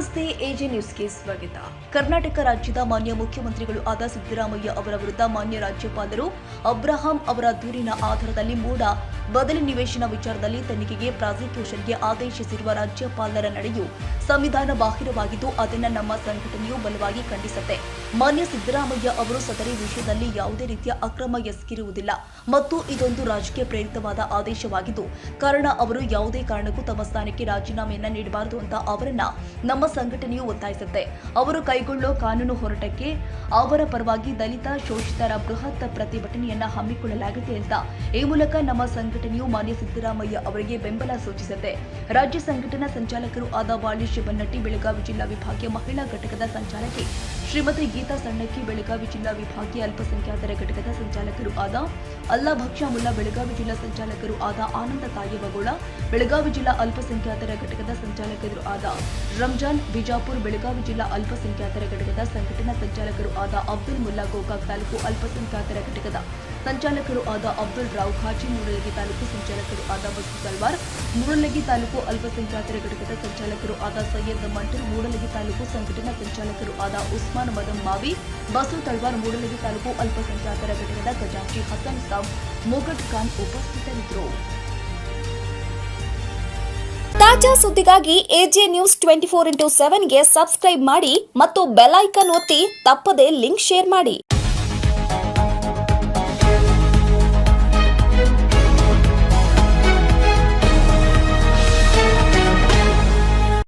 ನಮಸ್ತೆ, ಎಜೆ ನ್ಯೂಸ್ಗೆ ಸ್ವಾಗತ. ಕರ್ನಾಟಕ ರಾಜ್ಯದ ಮಾನ್ಯ ಮುಖ್ಯಮಂತ್ರಿಗಳು ಆದ ಸಿದ್ದರಾಮಯ್ಯ ಅವರ ವಿರುದ್ಧ ಮಾನ್ಯ ರಾಜ್ಯಪಾಲರು ಅಬ್ರಹಾಂ ಅವರ ದೂರಿನ ಆಧಾರದಲ್ಲಿ ಮೂಡ ಬದಲಿ ನಿವೇಶನ ವಿಚಾರದಲ್ಲಿ ತನಿಖೆಗೆ ಪ್ರಾಸಿಕ್ಯೂಷನ್ಗೆ ಆದೇಶಿಸಿರುವ ರಾಜ್ಯಪಾಲರ ನಡೆಯು ಸಂವಿಧಾನ ಬಾಹಿರವಾಗಿದ್ದು ಅದನ್ನು ನಮ್ಮ ಸಂಘಟನೆಯು ಬಲವಾಗಿ ಖಂಡಿಸುತ್ತೆ. ಮಾನ್ಯ ಸಿದ್ದರಾಮಯ್ಯ ಅವರು ಸದರಿ ವಿಷಯದಲ್ಲಿ ಯಾವುದೇ ರೀತಿಯ ಅಕ್ರಮ ಎಸಗಿರುವುದಿಲ್ಲ ಮತ್ತು ಇದೊಂದು ರಾಜಕೀಯ ಪ್ರೇರಿತವಾದ ಆದೇಶವಾಗಿದ್ದು ಕಾರಣ ಅವರು ಯಾವುದೇ ಕಾರಣಕ್ಕೂ ತಮ್ಮ ಸ್ಥಾನಕ್ಕೆ ರಾಜೀನಾಮೆಯನ್ನ ನೀಡಬಾರದು ಅಂತ ಅವರನ್ನ ನಮ್ಮ ಸಂಘಟನೆಯು ಒತ್ತಾಯಿಸುತ್ತೆ. ಅವರು ಕೈಗೊಳ್ಳೋ ಕಾನೂನು ಹೋರಾಟಕ್ಕೆ ಅವರ ಪರವಾಗಿ ದಲಿತ ಶೋಷಿತರ ಬೃಹತ್ ಪ್ರತಿಭಟನೆಯನ್ನ ಹಮ್ಮಿಕೊಳ್ಳಲಾಗಿದೆ ಅಂತ ಈ ಮೂಲಕ ನಮ್ಮ ಸಂಘಟನೆಯು ಮಾನ್ಯ ಸಿದ್ದರಾಮಯ್ಯ ಅವರಿಗೆ ಬೆಂಬಲ ಸೂಚಿಸುತ್ತೆ. ರಾಜ್ಯ ಸಂಘಟನಾ ಸಂಚಾಲಕರು ಆದ ವಾಳೀಶ್ ಬನ್ನಟ್ಟಿ, ಬೆಳಗಾವಿ ಜಿಲ್ಲಾ ವಿಭಾಗೀಯ ಮಹಿಳಾ ಘಟಕದ ಸಂಚಾಲಕಿ ಶ್ರೀಮತಿ ಗೀತಾ ಸಣ್ಣಕ್ಕಿ, ಬೆಳಗಾವಿ ಜಿಲ್ಲಾ ವಿಭಾಗೀಯ ಅಲ್ಪಸಂಖ್ಯಾತರ ಘಟಕದ ಸಂಚಾಲಕರು ಆದ ಅಲ್ಲಾ ಭಕ್ಷಾಮುಲ್ಲಾ, ಬೆಳಗಾವಿ ಜಿಲ್ಲಾ ಸಂಚಾಲಕರು ಆದ ಆನಂದ ತಾಯೇವಗೌಡ, ಬೆಳಗಾವಿ ಜಿಲ್ಲಾ ಅಲ್ಪಸಂಖ್ಯಾತರ ಘಟಕದ ಸಂಚಾಲಕರು ಆದ ರಂಜಾನ್ ಬಿಜಾಪುರ್, ಬೆಳಗಾವಿ ಜಿಲ್ಲಾ ಅಲ್ಪಸಂಖ್ಯಾತರ ಘಟಕದ ಸಂಘಟನಾ ಸಂಚಾಲಕರು ಆದ ಅಬ್ದುಲ್ ಮುಲ್ಲಾ, ಗೋಕಾಕ್ ತಾಲೂಕು ಅಲ್ಪಸಂಖ್ಯಾತರ ಘಟಕದ ಸಂಚಾಲಕರು ಆದ ಅಬ್ದುಲ್ ರಾವ್ ಖಾಜಿ, ಮೂಡಲಗಿ ತಾಲೂಕು ಸಂಚಾಲಕರು ಆದ ಬಸು ತಲ್ವಾರ್, ಮೂಡಲಗಿ ತಾಲೂಕು ಅಲ್ಪಸಂಖ್ಯಾತರ ಘಟಕದ ಸಂಚಾಲಕರು ಆದ ಸೈಯದ್ ಮಂಟೂರ್, ಮೂಡಲಗಿ ತಾಲೂಕು ಸಂಘಟನಾ ಸಂಚಾಲಕರು ಆದ ಉಸ್ಮಾನ್ ಮದಂ ಮಾವಿ, ಬಸು ತಲ್ವಾರ್, ಮೂಡಲಗಿ ತಾಲೂಕು ಅಲ್ಪಸಂಖ್ಯಾತರ ಘಟಕದ ಖಜಾಂಚಿ ಹಸನ್ ಸಾಬ್, ಮೊಗಟ್ ಖಾನ್ ಉಪಸ್ಥಿತರಿದ್ದರು. ತಾಜಾ ಸುದ್ದಿಗಾಗಿ ಎಜೆ ನ್ಯೂಸ್ 24x7ಗೆ ಸಬ್ಸ್ಕ್ರೈಬ್ ಮಾಡಿ ಮತ್ತು ಬೆಲ್ ಐಕಾನ್ ಒತ್ತಿ ತಪ್ಪದೇ ಲಿಂಕ್ ಶೇರ್ ಮಾಡಿ.